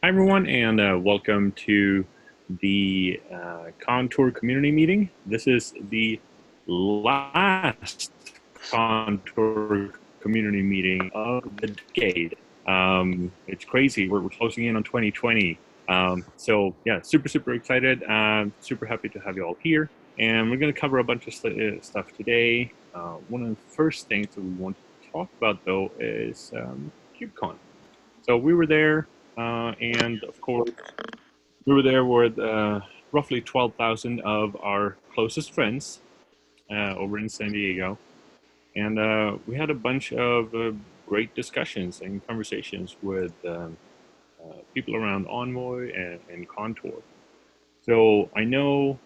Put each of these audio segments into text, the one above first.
Hi, everyone, and welcome to the Contour community meeting. This is the last Contour community meeting of the decade. It's crazy. We're closing in on 2020. So, yeah, super excited. Super happy to have you all here. And we're going to cover a bunch of stuff today. One of the first things that we want to talk about, though, is KubeCon. So we were there, and of course, we were there with roughly 12,000 of our closest friends over in San Diego. And we had a bunch of great discussions and conversations with people around Envoy and Contour. So I know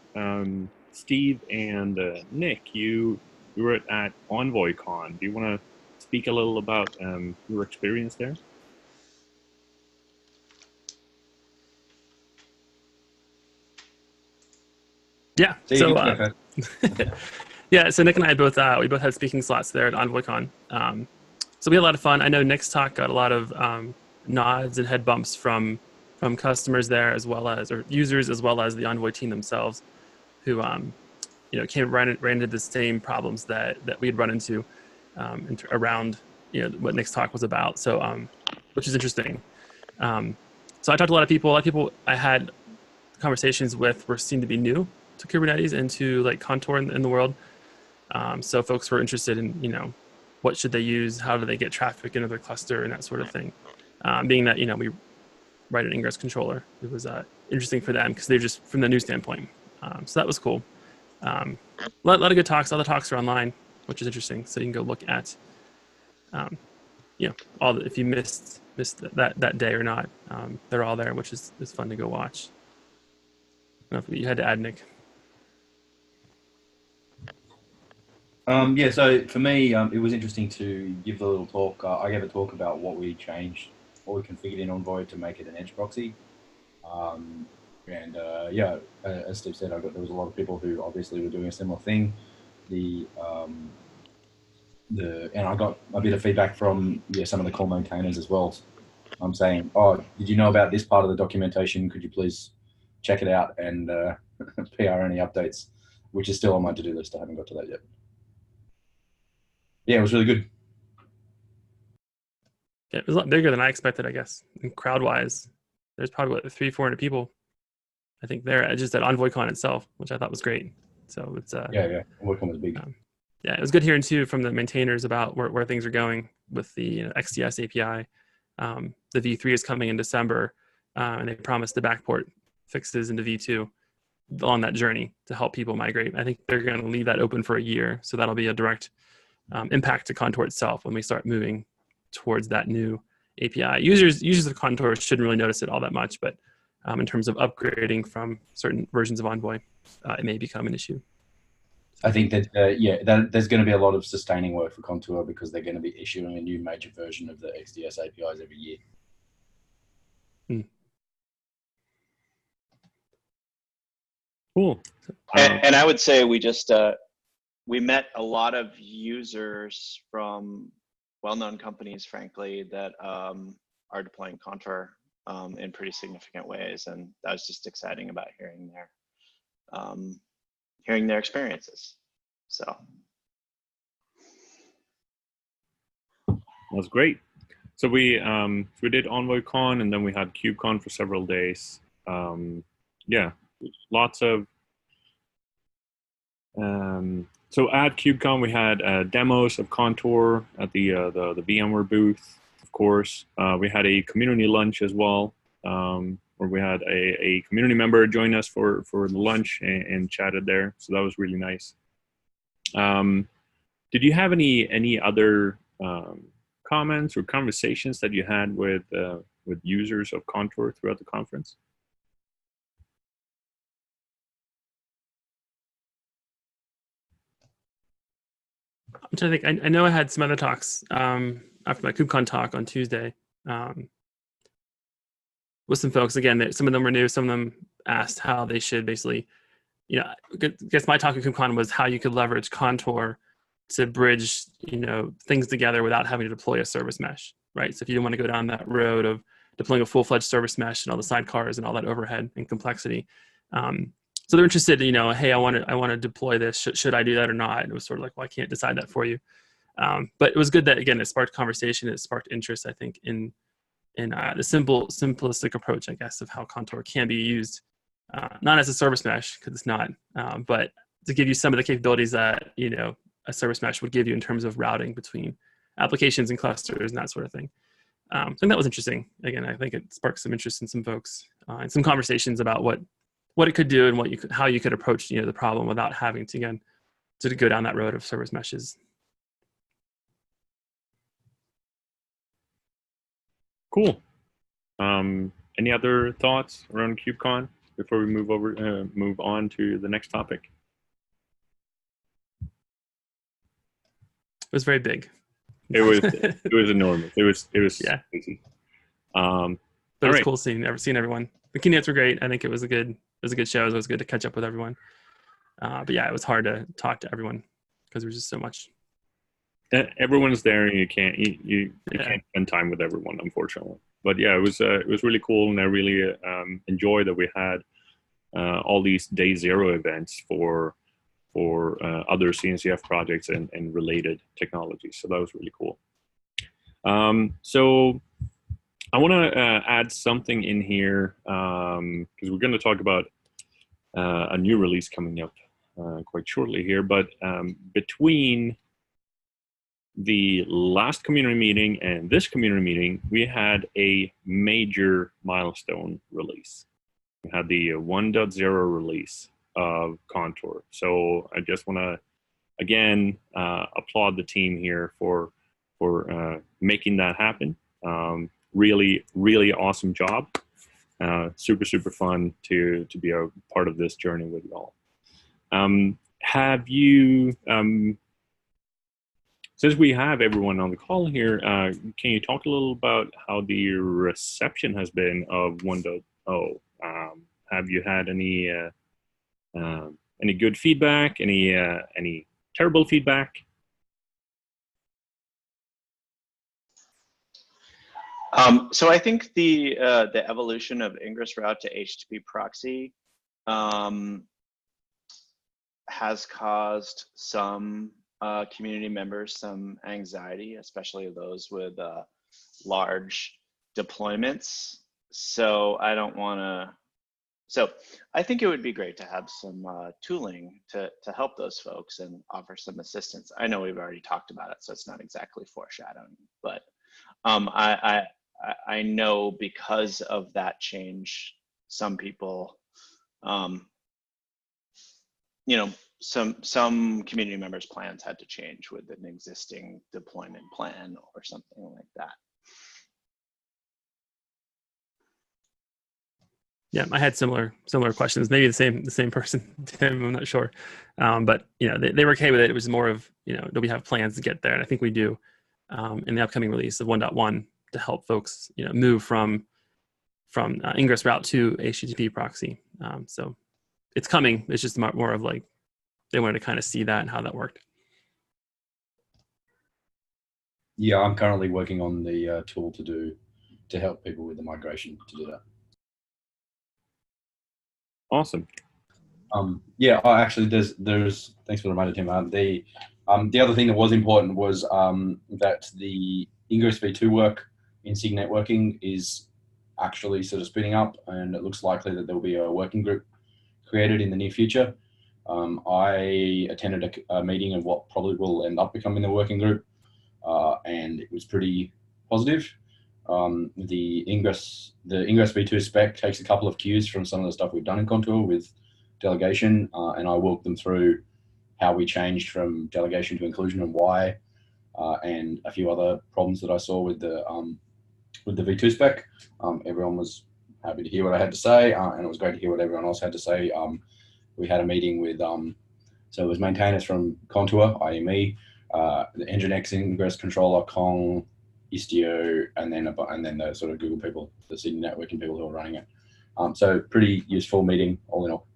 Steve and Nick, you were at EnvoyCon. Do you want to speak a little about your experience there? Yeah. So you can go first. Yeah. So Nick and I both we both had speaking slots there at EnvoyCon. So we had a lot of fun. I know Nick's talk got a lot of nods and head bumps from customers there, as well as or users, as well as the Envoy team themselves, who ran into the same problems that we had run into around what Nick's talk was about. So which is interesting. So I talked to a lot of people. A lot of people I had conversations with seemed to be new to Kubernetes and to like Contour in the world. So folks were interested in, what should they use? How do they get traffic into their cluster and that sort of thing? Being that, we write an ingress controller, it was interesting for them because they're just from the new standpoint. So that was cool. A lot of good talks. All the talks are online, which is interesting. So you can go look at, if you missed that day or not, they're all there, which is fun to go watch. I don't know if you had to add, Nick. So for me, it was interesting to give the little talk. I gave a talk about what we changed, what we configured in Envoy to make it an edge proxy. As Steve said, there was a lot of people who obviously were doing a similar thing. And I got a bit of feedback from some of the core maintainers as well. I'm saying, oh, did you know about this part of the documentation? Could you please check it out and PR any updates? Which is still on my to-do list. I haven't got to that yet. Yeah, it was really good. Yeah, it was a lot bigger than I expected, I guess. And crowd-wise, there's probably 300-400 people, I think, there just at EnvoyCon itself, which I thought was great. So it's EnvoyCon was big. It was good hearing too from the maintainers about where things are going with the XDS API. The V3 is coming in December, and they promised the backport fixes into V2 on that journey to help people migrate. I think they're going to leave that open for a year, so that'll be a direct impact to Contour itself when we start moving towards that new API. Users of Contour shouldn't really notice it all that much, but in terms of upgrading from certain versions of Envoy, it may become an issue. I think that there's going to be a lot of sustaining work for Contour because they're going to be issuing a new major version of the XDS APIs every year. Cool. And I would say we met a lot of users from well-known companies, frankly, that are deploying Contour in pretty significant ways, and that was just exciting about hearing their experiences. So That's great. So we did EnvoyCon, and then we had KubeCon for several days. Lots of. So at KubeCon we had demos of Contour at the VMware booth. Of course, we had a community lunch as well, where we had a community member join us for the lunch and chatted there. So that was really nice. Did you have any other comments or conversations that you had with users of Contour throughout the conference? I'm trying to think. I know I had some other talks after my KubeCon talk on Tuesday with some folks. Again, some of them were new. Some of them asked how they should basically, I guess my talk at KubeCon was how you could leverage Contour to bridge, things together without having to deploy a service mesh, right? So if you don't want to go down that road of deploying a full-fledged service mesh and all the sidecars and all that overhead and complexity. So they're interested, hey, I want to deploy this. Should I do that or not? And it was sort of like, well, I can't decide that for you. But it was good that, again, it sparked conversation. It sparked interest, I think, in the simplistic approach, I guess, of how Contour can be used, not as a service mesh, because it's not, but to give you some of the capabilities that, a service mesh would give you in terms of routing between applications and clusters and that sort of thing. So I think that was interesting. Again, I think it sparked some interest in some folks and some conversations about what it could do and how you could approach, the problem without having to, again, to go down that road of service meshes. Cool. Any other thoughts around KubeCon before we move on to the next topic? It was very big. It was enormous. It was yeah. crazy. But it was cool seeing everyone. The keynotes were great. I think it was a good show. It was good to catch up with everyone. But yeah, it was hard to talk to everyone because there was just so much. Everyone's there, and you can't spend time with everyone, unfortunately. But yeah, it was really cool, and I really enjoyed that we had all these day zero events for other CNCF projects and related technologies. So that was really cool. So I want to add something in here because we're going to talk about a new release coming up quite shortly here. But between the last community meeting and this community meeting, we had a major milestone release. We had the 1.0 release of Contour. So I just want to, again, applaud the team here for making that happen. Really, really awesome job. Super, super fun to be a part of this journey with you all. Have you... since we have everyone on the call here, can you talk a little about how the reception has been of 1.0? Have you had any good feedback? Any terrible feedback? So I think the evolution of Ingress route to HTTP proxy has caused some community members some anxiety, especially those with large deployments. So I don't want to. So I think it would be great to have some tooling to help those folks and offer some assistance. I know we've already talked about it, so it's not exactly foreshadowing, but I know because of that change, some people, some community members' plans had to change with an existing deployment plan or something like that. Yeah, I had similar questions. Maybe the same person, Tim. I'm not sure, but they were okay with it. It was more of do we have plans to get there? And I think we do in the upcoming release of 1.1 to help folks move from ingress route to HTTP proxy. So it's coming. It's just more of like they wanted to kind of see that and how that worked. Yeah, I'm currently working on the tool to help people with the migration to do that. Awesome. Yeah, actually, there's thanks for the reminder, Tim. The other thing that was important was that the Ingress v2 work in SIG networking is actually sort of spinning up, and it looks likely that there will be a working group created in the near future. I attended a meeting of what probably will end up becoming the working group, and it was pretty positive. The Ingress v2 spec takes a couple of cues from some of the stuff we've done in Contour with delegation, and I walked them through how we changed from delegation to inclusion and why, and a few other problems that I saw with the v2 spec. Everyone was happy to hear what I had to say, and it was great to hear what everyone else had to say. We had a meeting with, so it was maintainers from Contour, i.e. me, the Nginx Ingress controller, Kong, Istio, and then the sort of Google people, the SIG networking people who are running it. So pretty useful meeting all in all.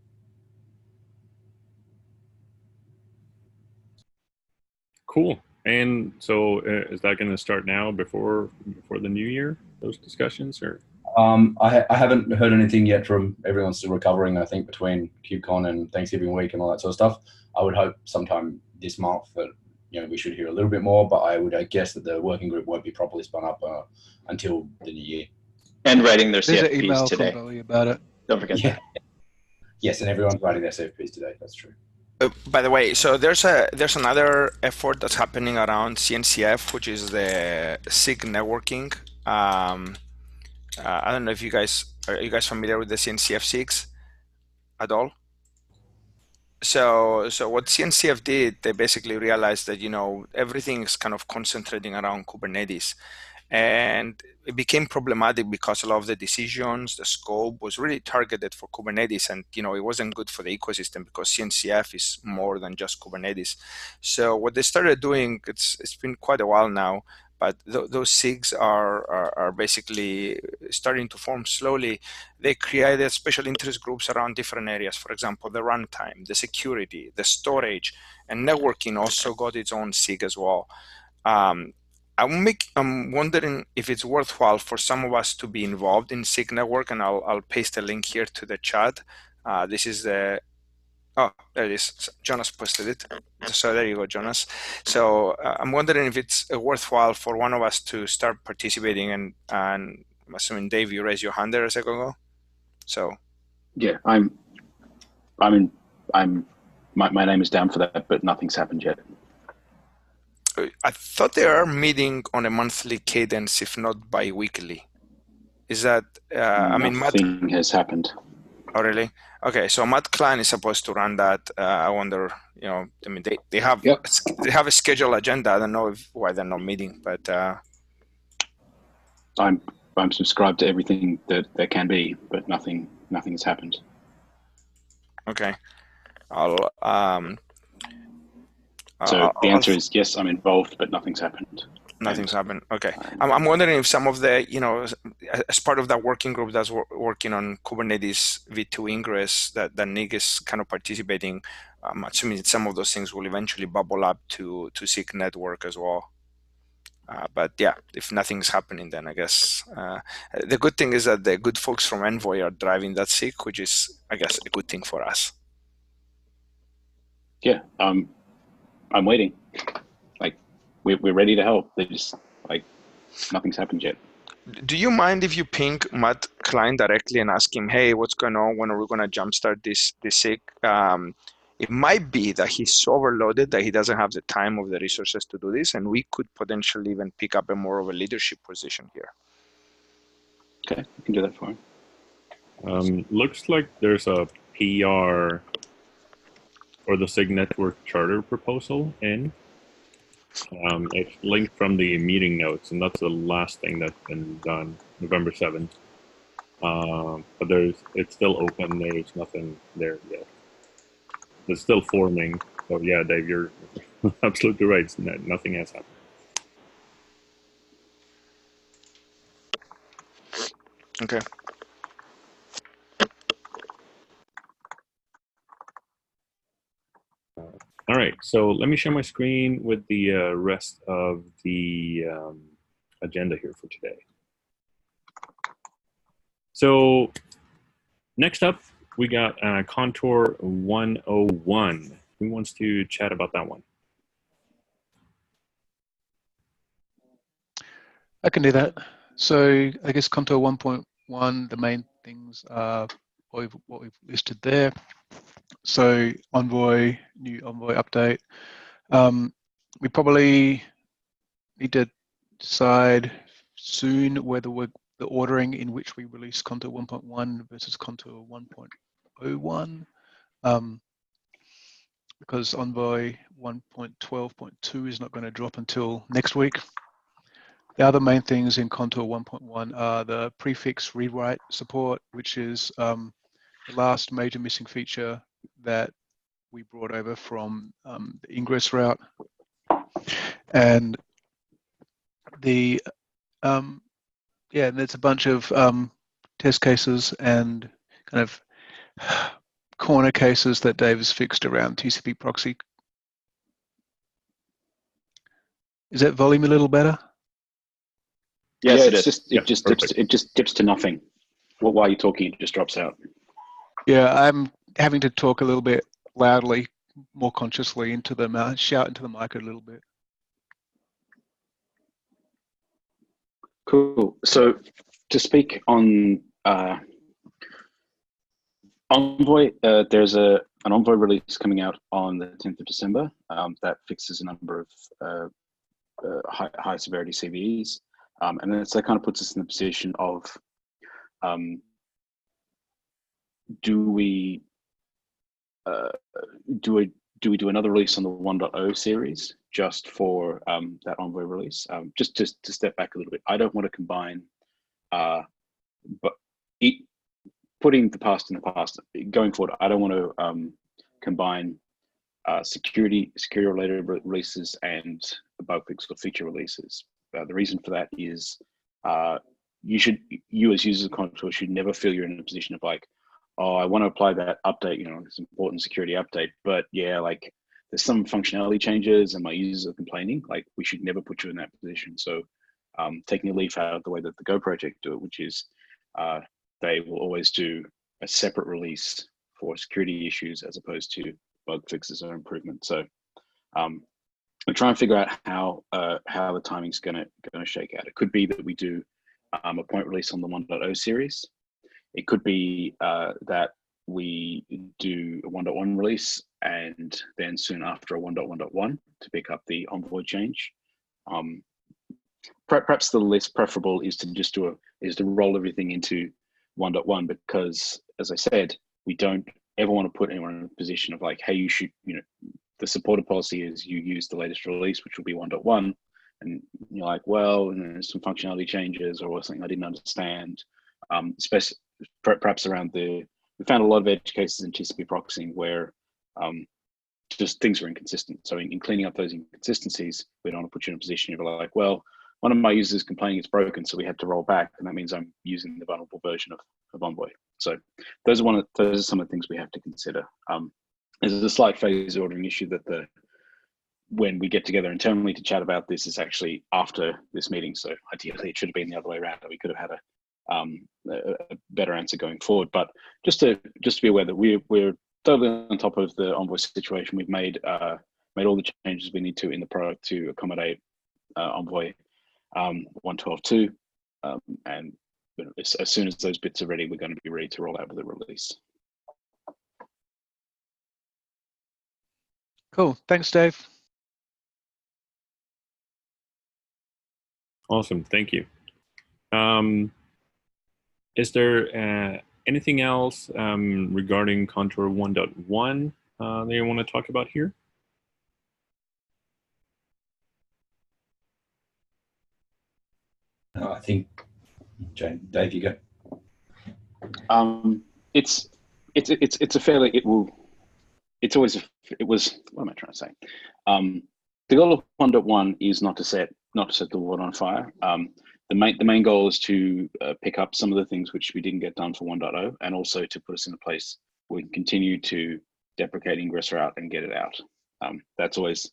Cool. And so is that going to start now before the new year? those discussions, or? I haven't heard anything yet from everyone's still recovering, I think, between KubeCon and Thanksgiving week and all that sort of stuff. I would hope sometime this month that, you know, we should hear a little bit more, but I would guess that the working group won't be properly spun up until the new year. And writing their There's an CFPs email today. from Bowie about it. Don't forget Yeah. that. Yes, and everyone's writing their CFPs today. That's true. By the way, so there's another effort that's happening around CNCF, which is the SIG networking. I don't know if are you guys familiar with the CNCF SIGs at all? So what CNCF did, they basically realized that, you know, everything is kind of concentrating around Kubernetes. And it became problematic because a lot of the decisions, the scope was really targeted for Kubernetes, and you know it wasn't good for the ecosystem because CNCF is more than just Kubernetes. So what they started doing, it's been quite a while now, but those SIGs are basically starting to form slowly. They created special interest groups around different areas. For example, the runtime, the security, the storage, and networking also got its own SIG as well. I'm wondering if it's worthwhile for some of us to be involved in SIG network, and I'll paste a link here to the chat. This is the, oh, there it is. Jonas posted it. So there you go, Jonas. So I'm wondering if it's worthwhile for one of us to start participating, and I'm assuming, Dave, you raised your hand there a second ago. So. Yeah, my name is down for that, but nothing's happened yet. I thought they are meeting on a monthly cadence, if not bi-weekly. Is that, I mean, nothing has happened. Oh, really? Okay, so Matt Klein is supposed to run that. I wonder, you know, I mean, they have they have a scheduled agenda. I don't know why they're not meeting, but I'm subscribed to everything that can be, but nothing has happened. Okay, So the answer is yes, I'm involved, but nothing's happened. Nothing's happened. Okay. I'm wondering if some of the, you know, as part of that working group that's working on Kubernetes V2 ingress, that Nick is kind of participating, I'm assuming some of those things will eventually bubble up to SIG network as well. But yeah, if nothing's happening, then I guess the good thing is that the good folks from Envoy are driving that SIG, which is, I guess, a good thing for us. Yeah. I'm waiting. Like, we're ready to help. They just, like, nothing's happened yet. Do you mind if you ping Matt Klein directly and ask him, hey, what's going on? When are we going to jumpstart this SIG? It might be that he's so overloaded that he doesn't have the time or the resources to do this, and we could potentially even pick up a more of a leadership position here. Okay, I can do that for him. Looks like there's a PR for the SIG network charter proposal in. It's linked from the meeting notes, and that's the last thing that's been done, November 7th. But it's still open. There's nothing there yet. It's still forming. So yeah, Dave, you're absolutely right. Nothing has happened. Okay. All right, so let me share my screen with the rest of the agenda here for today. So next up, we got Contour 101. Who wants to chat about that one? I can do that. So I guess Contour 1.1, the main things are what we've listed there. So Envoy, new Envoy update. We probably need to decide soon whether the ordering in which we release Contour 1.1 versus Contour 1.01. Because Envoy 1.12.2 is not going to drop until next week. The other main things in Contour 1.1 are the prefix rewrite support, which is the last major missing feature that we brought over from the ingress route. And the there's a bunch of test cases and kind of corner cases that Dave has fixed around TCP proxy. Is that volume a little better? Yes, yeah, it it's is. just Yep, it just dips to nothing. Well, while you're talking, it just drops out. Yeah, I'm having to talk a little bit loudly, more consciously into the shout into the mic a little bit. Cool. So to speak on Envoy, there's an Envoy release coming out on the 10th of December that fixes a number of high severity CVEs, and then that kind of puts us in the position of do we do another release on the 1.0 series just for that Envoy release? Just to step back a little bit, I don't want to combine, but putting the past in the past, going forward, I don't want to combine security related releases and bug fix or feature releases. The reason for that is you as users of Contour should never feel you're in a position of like, oh, I want to apply that update, this important security update, but yeah, like there's some functionality changes and my users are complaining. Like, we should never put you in that position. So taking a leaf out of the way that the Go project do it, which is they will always do a separate release for security issues as opposed to bug fixes or improvements. So we're trying to figure out how the timing's going to shake out. It could be that we do a point release on the 1.0 series. It could be that we do a 1.1 release and then soon after a 1.1.1 to pick up the Envoy change. Perhaps the less preferable is to just to roll everything into 1.1, because, as I said, we don't ever want to put anyone in a position of like, hey, you should, the supported policy is you use the latest release, which will be 1.1, and you're like, well, there's some functionality changes or something I didn't understand. Especially perhaps around we found a lot of edge cases in TCP proxying where just things are inconsistent. So in cleaning up those inconsistencies, we don't want to put you in a position you're like, well, one of my users complaining it's broken, so we had to roll back, and that means I'm using the vulnerable version of Envoy. So those are some of the things we have to consider. There's a slight phase ordering issue that when we get together internally to chat about this is actually after this meeting. So ideally, it should have been the other way around. We could have had a better answer going forward. But just to be aware that we're totally on top of the Envoy situation. We've made all the changes we need to in the product to accommodate Envoy 1.12.2, and as soon as those bits are ready, we're going to be ready to roll out with the release. Cool. Thanks, Dave. Awesome. Thank you. Is there anything else regarding Contour 1.1 that you want to talk about here? I think, Dave, you go. It's a fairly, it was, what am I trying to say? The goal of 1.1 is not to set the world on fire. The main goal is to pick up some of the things which we didn't get done for 1.0, and also to put us in a place where we can continue to deprecate ingress route and get it out. That's always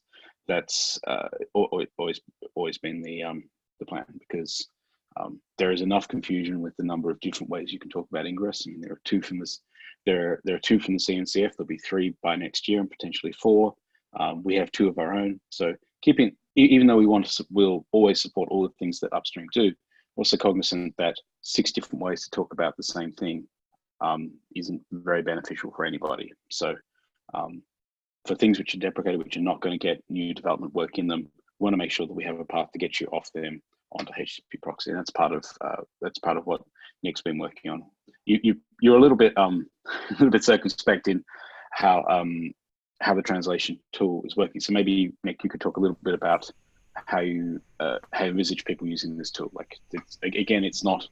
been the plan, because there is enough confusion with the number of different ways you can talk about ingress. I mean, there are two from this. There are two from the CNCF. There'll be 3 by next year, and potentially 4. We have 2 of our own. So even though we'll always support all the things that upstream do, also cognizant that 6 different ways to talk about the same thing isn't very beneficial for anybody. So for things which are deprecated, which are not going to get new development work in them, we want to make sure that we have a path to get you off them onto HTTP proxy, and that's part of what Nick's been working on. You're a little bit circumspect in how the translation tool is working. So maybe, Nick, you could talk a little bit about how you envisage people using this tool. Like, it's not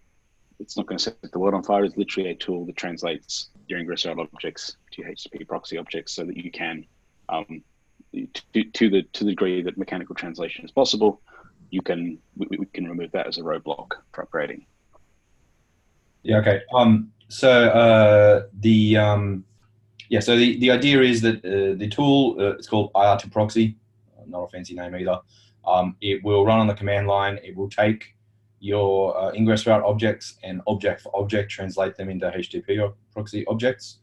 going to set the world on fire. It's literally a tool that translates your ingress route objects to HTTP proxy objects, so that you can, to the degree that mechanical translation is possible, we can remove that as a roadblock for upgrading. Yeah. Okay. So the idea is that the tool, it's called IR2Proxy, not a fancy name either. It will run on the command line. It will take your ingress route objects and object for object, translate them into HTTP proxy objects.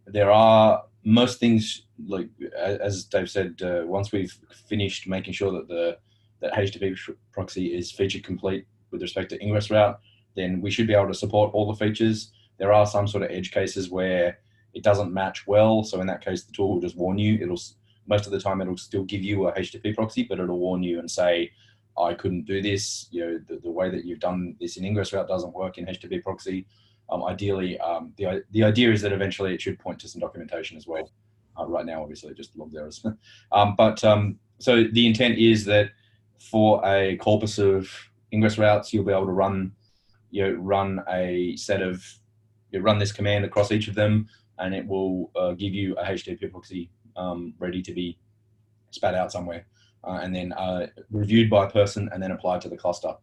There are most things, like as Dave said, once we've finished making sure that that HTTP proxy is feature complete with respect to ingress route, then we should be able to support all the features. There are some sort of edge cases where it doesn't match well. So in that case, the tool will just warn you. Most of the time it'll still give you a HTTP proxy, but it'll warn you and say, I couldn't do this. You know, the way that you've done this in ingress route doesn't work in HTTP proxy. Ideally, the idea is that eventually it should point to some documentation as well. Right now, obviously, it just logs errors. So the intent is that for a corpus of ingress routes, you'll be able to run this command across each of them, and it will give you a HTTP proxy ready to be spat out somewhere, and then reviewed by a person and then applied to the cluster.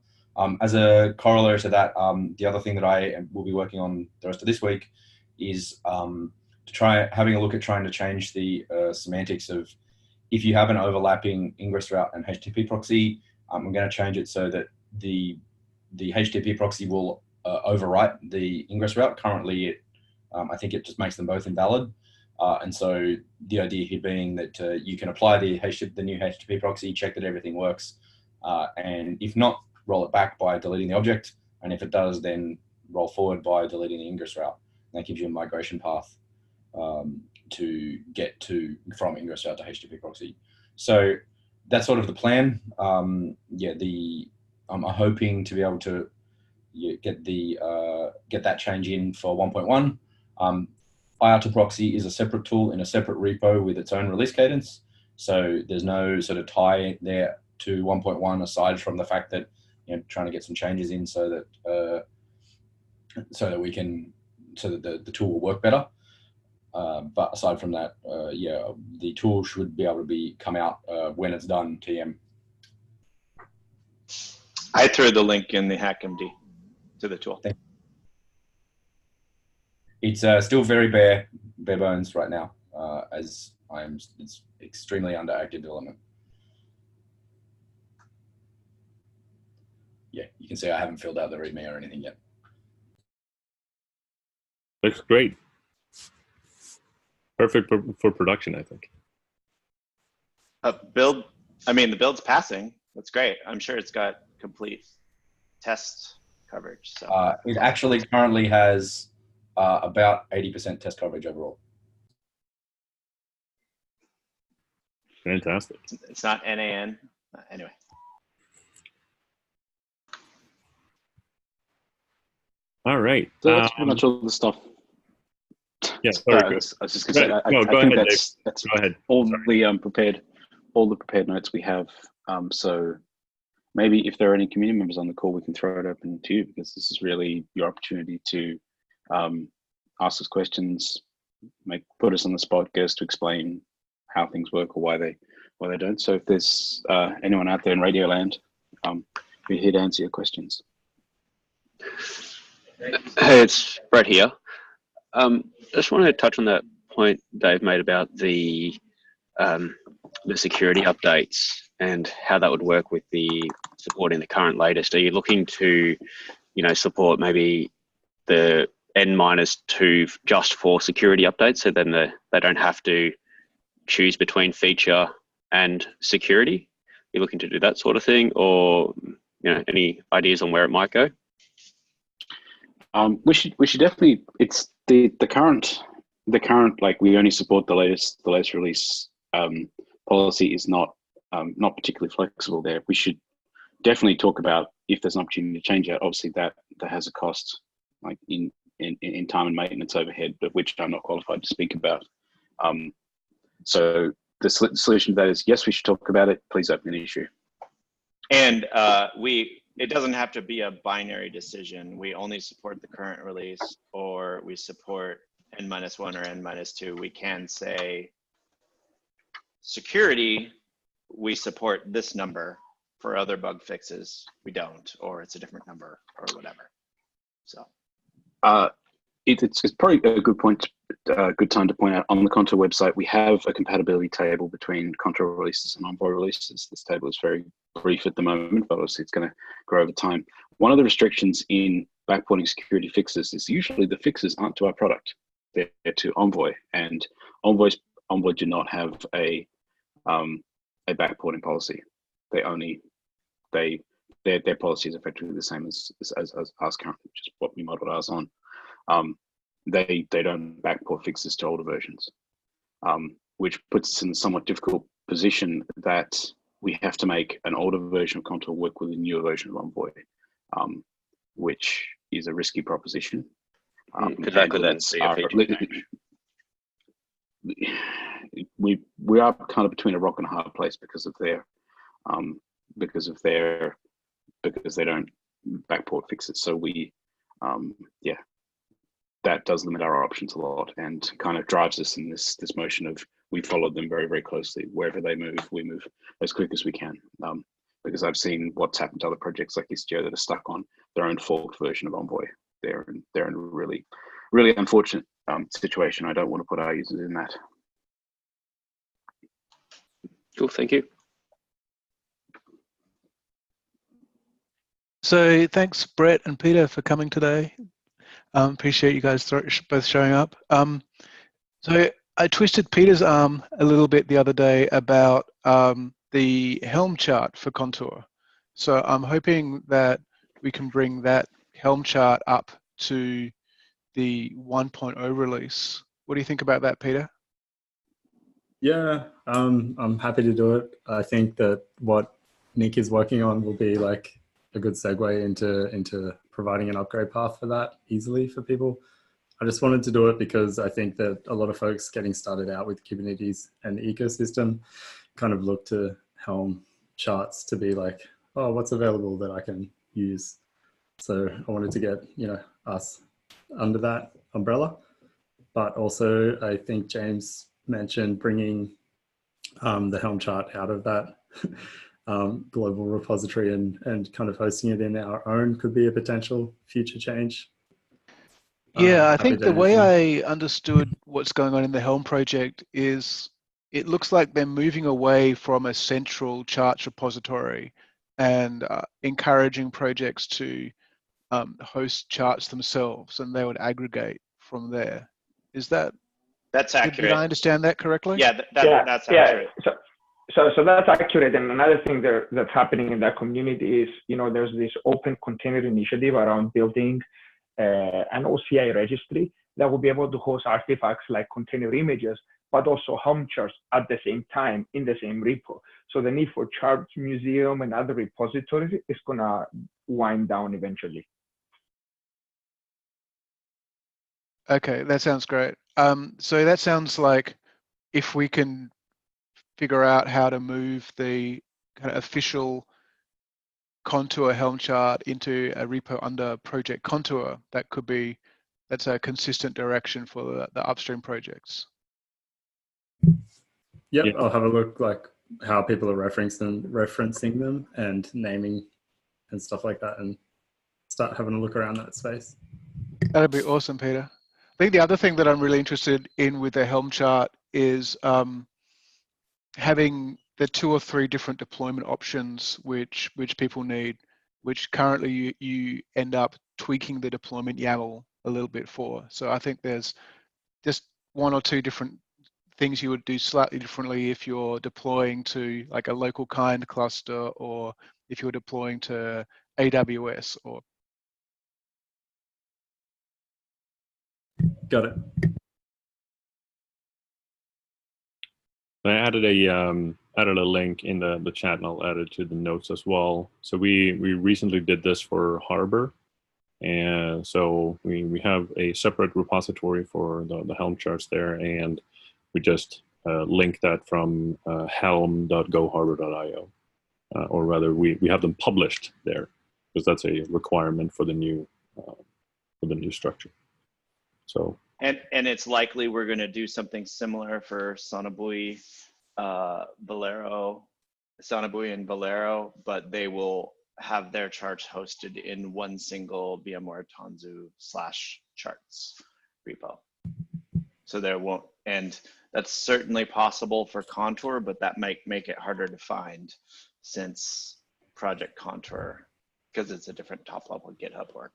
As a corollary to that, the other thing that I will be working on the rest of this week is to try having a look at trying to change the semantics of, if you have an overlapping ingress route and HTTP proxy, I'm going to change it so that the HTTP proxy will overwrite the ingress route. Currently, I think it just makes them both invalid. And so the idea here being that you can apply the new HTTP proxy, check that everything works, and if not, roll it back by deleting the object. And if it does, then roll forward by deleting the ingress route. And that gives you a migration path to get from ingress route to HTTP proxy. So that's sort of the plan. I'm hoping to be able to get that change in for 1.1. IR2 proxy is a separate tool in a separate repo with its own release cadence. So there's no sort of tie there to 1.1 aside from the fact that trying to get some changes in so that the tool will work better. But aside from that, the tool should be able to come out when it's done. TM. I threw the link in the HackMD to the tool. It's still very bare bones right now, as it's extremely under active development. Yeah, you can see I haven't filled out the README or anything yet. Looks great. Perfect for production, I think. The build's passing. That's great. I'm sure it's got complete test coverage. So it actually currently has about 80% test coverage overall. Fantastic. It's not NAN. Anyway. All right. So that's pretty much all the stuff. Yeah, sorry, I was just going to say, I go think ahead, that's go ahead. all the prepared notes we have. So maybe if there are any community members on the call, we can throw it open to you, because this is really your opportunity to ask us questions, put us on the spot, get us to explain how things work or why they don't. So if there's anyone out there in Radio Land, we're here to answer your questions. Hey, it's Brett here. I just wanted to touch on that point Dave made about the security updates and how that would work with the supporting the current latest. Are you looking to, support maybe the N-2 just for security updates, so then they don't have to choose between feature and security? Are you looking to do that sort of thing, or any ideas on where it might go? We should definitely. It's the current like we only support the latest release policy is not particularly flexible there. We should definitely talk about if there's an opportunity to change that. Obviously, that has a cost, like in time and maintenance overhead, but which I'm not qualified to speak about. So the solution to that is yes, we should talk about it. Please open an issue. And it doesn't have to be a binary decision. We only support the current release, or we support N-1 or N-2. We can say security, we support this number. For other bug fixes, we don't, or it's a different number or whatever. So it's probably a good point good time to point out on the Contour website, we have a compatibility table between Contour releases and Envoy releases. This table is very brief at the moment, but obviously it's going to grow over time. One of the restrictions in backporting security fixes is usually the fixes aren't to our product; they're to Envoy, and Envoy do not have a backporting policy. Their policy is effectively the same as ours currently, which is what we modeled ours on. They don't backport fixes to older versions, which puts us in a somewhat difficult position that we have to make an older version of Contour work with a newer version of Envoy, which is a risky proposition. Because that could then see a feature change. We are kind of between a rock and a hard place because they don't backport fixes. So that does limit our options a lot and kind of drives us in this motion of we follow them very, very closely. Wherever they move, we move as quick as we can. Because I've seen what's happened to other projects like Istio that are stuck on their own forked version of Envoy. They're in a really, really unfortunate situation. I don't want to put our users in that. Cool, thank you. So thanks, Brett and Peter, for coming today. Appreciate you guys both showing up. So I twisted Peter's arm a little bit the other day about the Helm chart for Contour. So I'm hoping that we can bring that Helm chart up to the 1.0 release. What do you think about that, Peter? Yeah, I'm happy to do it. I think that what Nick is working on will be like a good segue into providing an upgrade path for that easily for people. I just wanted to do it because I think that a lot of folks getting started out with Kubernetes and the ecosystem kind of look to Helm charts to be like, oh, what's available that I can use? So I wanted to get, us under that umbrella. But also I think James mentioned bringing the Helm chart out of that global repository and kind of hosting it in our own could be a potential future change. Yeah, I think the way I understood what's going on in the Helm project is it looks like they're moving away from a central charts repository and encouraging projects to host charts themselves, and they would aggregate from there. That's accurate? Did I understand that correctly? Yeah, that's accurate. So that's accurate. And another thing that's happening in that community is, there's this open container initiative around building an OCI registry that will be able to host artifacts like container images, but also Helm charts at the same time in the same repo. So the need for charts museum and other repositories is going to wind down eventually. Okay, that sounds great. So that sounds like if we can figure out how to move the kind of official Contour Helm chart into a repo under Project Contour, that's a consistent direction for the upstream projects. Yep, yeah. I'll have a look like how people are referencing them and naming and stuff like that, and start having a look around that space. That'd be awesome, Peter. I think the other thing that I'm really interested in with the Helm chart is having the 2 or 3 different deployment options which people need, which currently you end up tweaking the deployment YAML a little bit for. So I think there's just 1 or 2 different things you would do slightly differently if you're deploying to like a local kind cluster, or if you're deploying to AWS or. Got it. I added a link in the chat, and I'll add it to the notes as well. So we recently did this for Harbor, and so we have a separate repository for the Helm charts there, and we just link that from helm.goharbor.io, or rather we have them published there because that's a requirement for the new structure. So. And it's likely we're going to do something similar for Sonobui, Sonobui and Valero, but they will have their charts hosted in one single VMware Tanzu /charts repo. So there won't, and that's certainly possible for Contour, but that might make it harder to find since Project Contour, because it's a different top level GitHub work.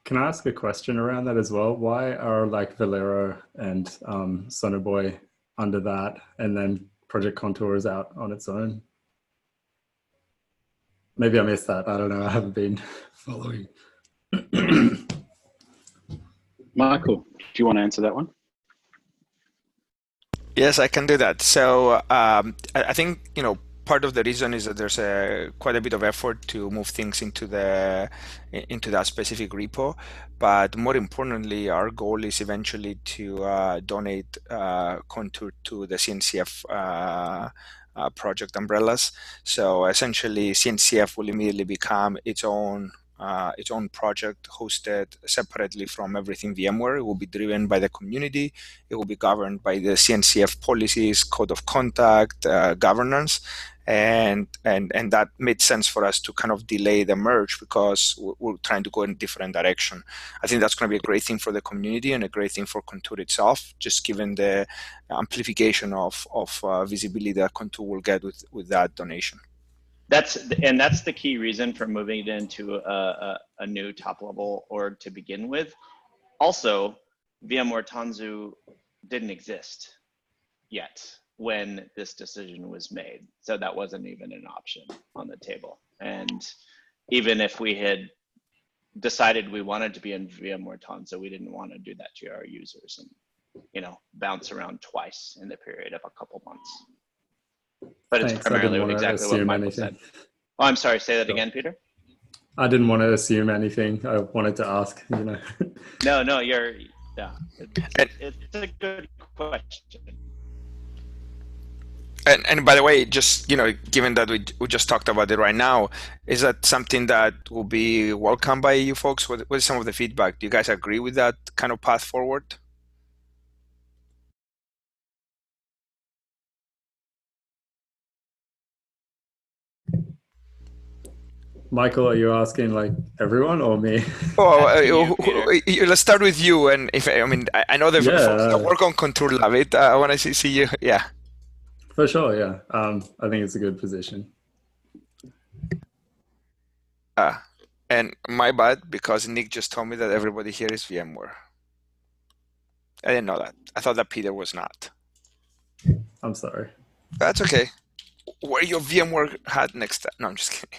Can I ask a question around that as well? Why are like Valero and Sonoboy under that, and then Project Contour is out on its own? Maybe I missed that. I don't know. I haven't been following. Michael, do you want to answer that one? Yes, I can do that. So I think, you know, part of the reason is that there's quite a bit of effort to move things into that specific repo. But more importantly, our goal is eventually to donate Contour to the CNCF project umbrellas. So essentially, CNCF will immediately become its own project hosted separately from everything VMware. It will be driven by the community. It will be governed by the CNCF policies, code of conduct, governance. And that made sense for us to kind of delay the merge because we're trying to go in a different direction. I think that's going to be a great thing for the community and a great thing for Contour itself, just given the amplification of visibility that Contour will get with that donation. That's the key reason for moving it into a new top level org to begin with. Also, VMware Tanzu didn't exist yet when this decision was made. So that wasn't even an option on the table. And even if we had decided we wanted to be in VMware Tanzu, we didn't want to do that to our users and, you know, bounce around twice in the period of a couple months. But it's primarily exactly what Michael said. Oh, I'm sorry, say that again, Peter? I didn't want to assume anything. I wanted to ask, you know. No, it's a good question. And by the way, just, you know, given that we just talked about it right now, is that something that will be welcomed by you folks? What is some of the feedback? Do you guys agree with that kind of path forward? Michael, are you asking like everyone or me? Oh, let's start with you. And I know the folks that work on Contour love it. I want to see you. Yeah. For sure, yeah. I think it's a good position. And my bad, because Nick just told me that everybody here is VMware. I didn't know that. I thought that Peter was not. I'm sorry. That's okay. Wear your VMware hat next time. No, I'm just kidding.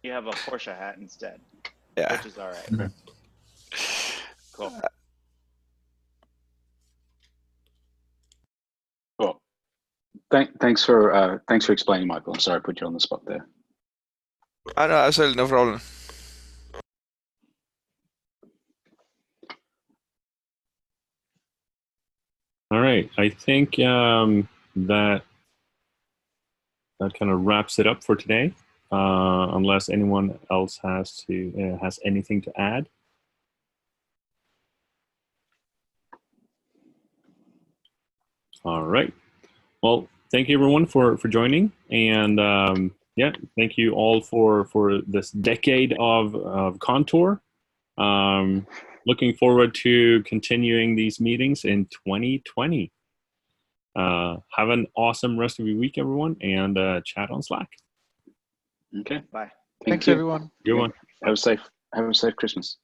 You have a Porsche hat instead. Yeah. Which is all right. Cool. Well, thanks for explaining, Michael. I'm sorry I put you on the spot there. No, absolutely no problem. All right, I think that kind of wraps it up for today. Unless anyone else has anything to add. All right. Well, thank you everyone for joining, and yeah, thank you all for this decade of Contour. Looking forward to continuing these meetings in 2020. Have an awesome rest of your week, everyone, and chat on Slack. Okay. Bye. Thanks, everyone. Good one. Have a safe Christmas.